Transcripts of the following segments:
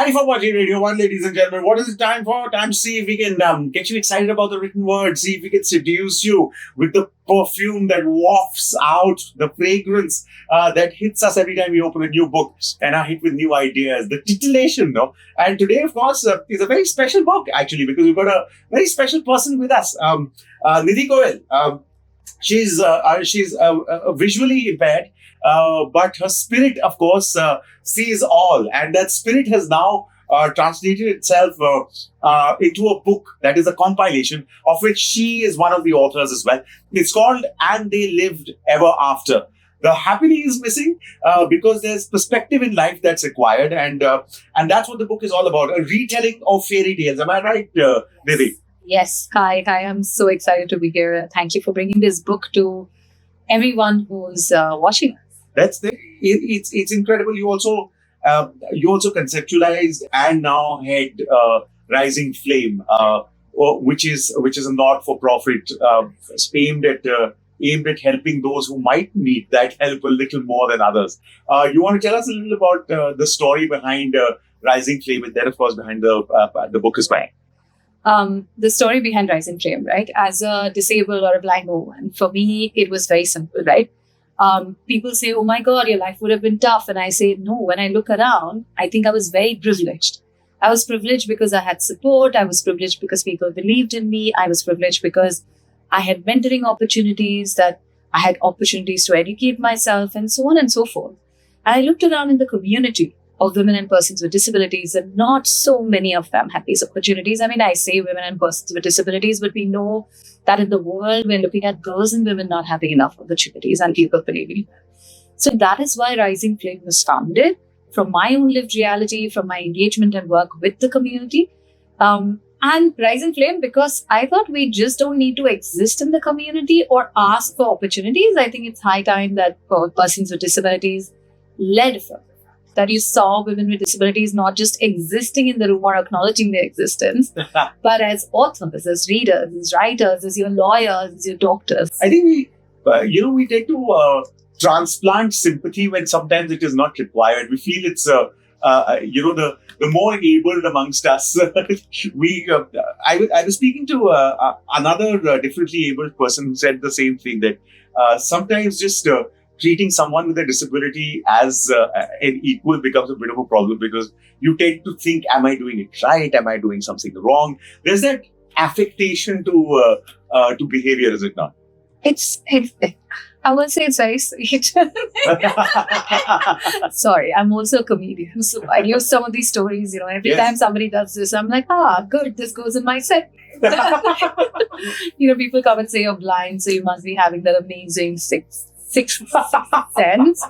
Time for Bhaji Radio 1, ladies and gentlemen. What is it time for? Time to see if we can get you excited about the written word, see if we can seduce you with the perfume that wafts out, the fragrance that hits us every time we open a new book and are hit with new ideas, the titillation, no? And today, of course, is a very special book, actually, because we've got a very special person with us, Nidhi Goyal. She's visually impaired, but her spirit, of course, sees all. And that spirit has now translated itself into a book that is a compilation of which she is one of the authors as well. It's called And They Lived Ever After. The happily is missing because there's perspective in life that's required. And that's what the book is all about, a retelling of fairy tales. Am I right, Nidhi? Yes. Hi. I'm so excited to be here. Thank you for bringing this book to everyone who's watching. That's it's incredible. You also conceptualized and now head Rising Flame, which is a not-for-profit aimed at helping those who might need that help a little more than others. You want to tell us a little about the story behind Rising Flame, and then of course behind the book as well. The story behind Rising Flame, right? As a disabled or a blind woman, for me, it was very simple, right? People say, oh my God, your life would have been tough. And I say, no, when I look around, I think I was very privileged. I was privileged because I had support. I was privileged because people believed in me. I was privileged because I had mentoring opportunities, that I had opportunities to educate myself and so on and so forth. And I looked around in the community of women and persons with disabilities, and not so many of them had these opportunities. I mean, I say women and persons with disabilities, but we know that in the world, we're looking at girls and women not having enough opportunities and people believing them. So that is why Rising Flame was founded, from my own lived reality, from my engagement and work with the community. And Rising Flame, because I thought we just don't need to exist in the community or ask for opportunities. I think it's high time that persons with disabilities led from that you saw women with disabilities not just existing in the room or acknowledging their existence, but as authors, as readers, as writers, as your lawyers, as your doctors. I think we take to transplant sympathy when sometimes it is not required. We feel it's the more abled amongst us. I was speaking to another differently abled person who said the same thing, that sometimes just treating someone with a disability as an equal becomes a bit of a problem, because you tend to think, am I doing it right? Am I doing something wrong? There's that affectation to behavior, is it not? It's I will say it's very sweet. Sorry, I'm also a comedian, so I use some of these stories. Every time somebody does this, I'm like, good, this goes in my set. People come and say you're blind, so you must be having that amazing sixth sense.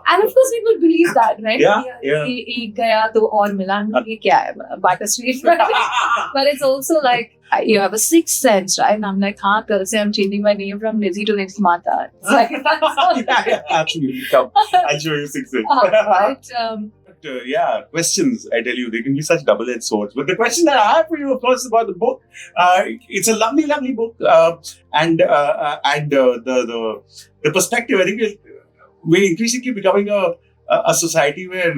And of course, people believe that, right? Ek gaya to aur mila, ye kya hai? Bata Street. But it's also like, you have a sixth sense, right? And I'm like, kal se I'm changing my name from Nidhi to Nidhi Mata. It's like, absolutely. Come, I'll show you sixth sense. Right. Questions, I tell you, they can be such double-edged swords. But the question that I have for you, of course, is about the book. It's a lovely, lovely book. And the perspective, I think we're increasingly becoming a society where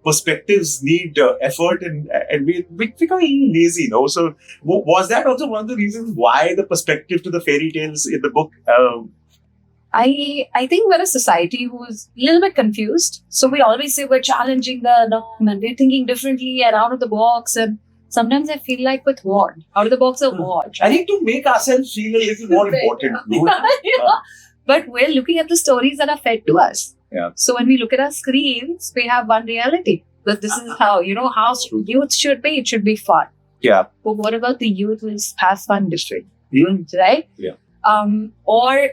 perspectives need effort, and we're becoming lazy, no? So was that also one of the reasons why the perspective to the fairy tales in the book? I think we're a society who's a little bit confused. So we always say we're challenging the norm and we're thinking differently and out of the box. And sometimes I feel like with what? Out of the box or what? I think to make ourselves feel a little more important. But we're looking at the stories that are fed to us. Yeah. So when we look at our screens, we have one reality. That this is how youth should be. It should be fun. Yeah. But what about the youth who has fun different? Mm-hmm. Right? Yeah. Or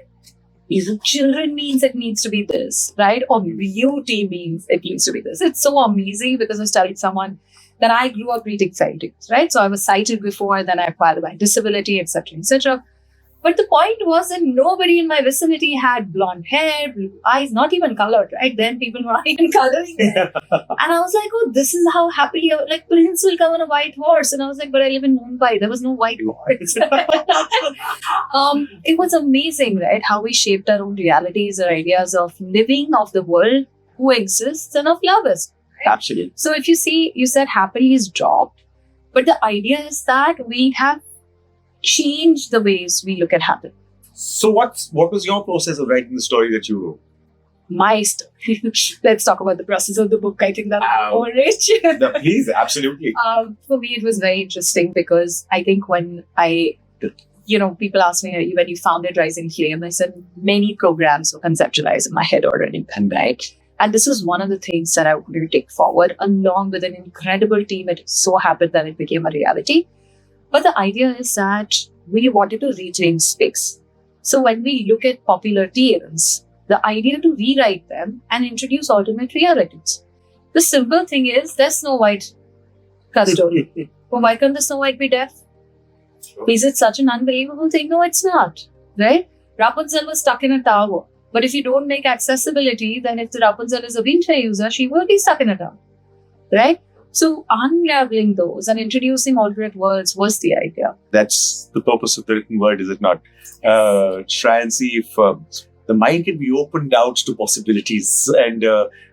children means it needs to be this, right? Or beauty means it needs to be this. It's so amazing because I was telling someone that I grew up reading fairy tales, right? So I was sighted before, then I acquired my disability, etc., etc. But the point was that nobody in my vicinity had blonde hair, blue eyes, not even colored, right? Then people were not even coloring it. And I was like, oh, this is how happily, like, Prince will come on a white horse. And I was like, but I live in Mumbai. There was no white horse. It was amazing, right? How we shaped our own realities or ideas of living, of the world, who exists, and of lovers. Absolutely. So if you see, you said happily is dropped, but the idea is that we have changed the ways we look at happiness. So what was your process of writing the story that you wrote? My story. Let's talk about the process of the book. I think that's more rich. Please, absolutely. For me, it was very interesting because I think when people ask me when you founded Rising Flame, I said many programs were conceptualized in my head already then, right? And this is one of the things that I wanted to take forward along with an incredible team. It so happened that it became a reality. But the idea is that we wanted to reclaim space. So when we look at popular tales, the idea to rewrite them and introduce alternate realities. The simple thing is, there's Snow White story. Well, why can't the Snow White be deaf? Is it such an unbelievable thing? No, it's not. Right? Rapunzel was stuck in a tower. But if you don't make accessibility, then if the Rapunzel is a wheelchair user, she will be stuck in a tower. Right? So unraveling those and introducing alternate worlds was the idea. That's the purpose of the written word, is it not? Try and see if the mind can be opened out to possibilities, and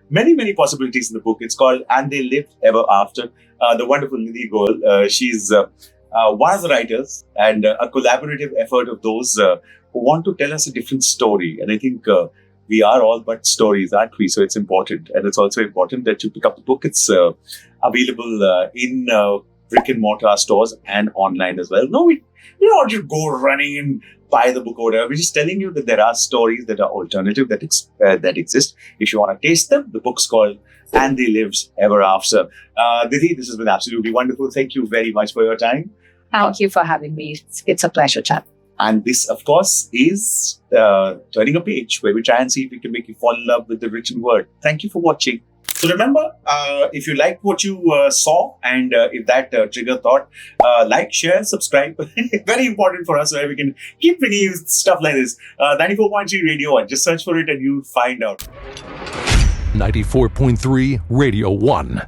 many, many possibilities in the book. It's called And They Lived Ever After. The wonderful Nidhi Goyal, she's one of the writers and a collaborative effort of those who want to tell us a different story. And I think we are all but stories, aren't we? So it's important. And it's also important that you pick up the book. It's available in brick and mortar stores and online as well. No, we don't want you to go running and buy the book or whatever. We're just telling you that there are stories that are alternative that exist. If you want to taste them, the book's called And They Lived Ever After. Nidhi, this has been absolutely wonderful. Thank you very much for your time. Thank you for having me. It's a pleasure, chat. And this, of course, is Turning a Page, where we try and see if we can make you fall in love with the written word. Thank you for watching. So remember, if you liked what you saw and if that triggered thought, like, share, subscribe. Very important for us, where we can keep bringing you stuff like this. 94.3 Radio 1. Just search for it and you'll find out. 94.3 Radio 1.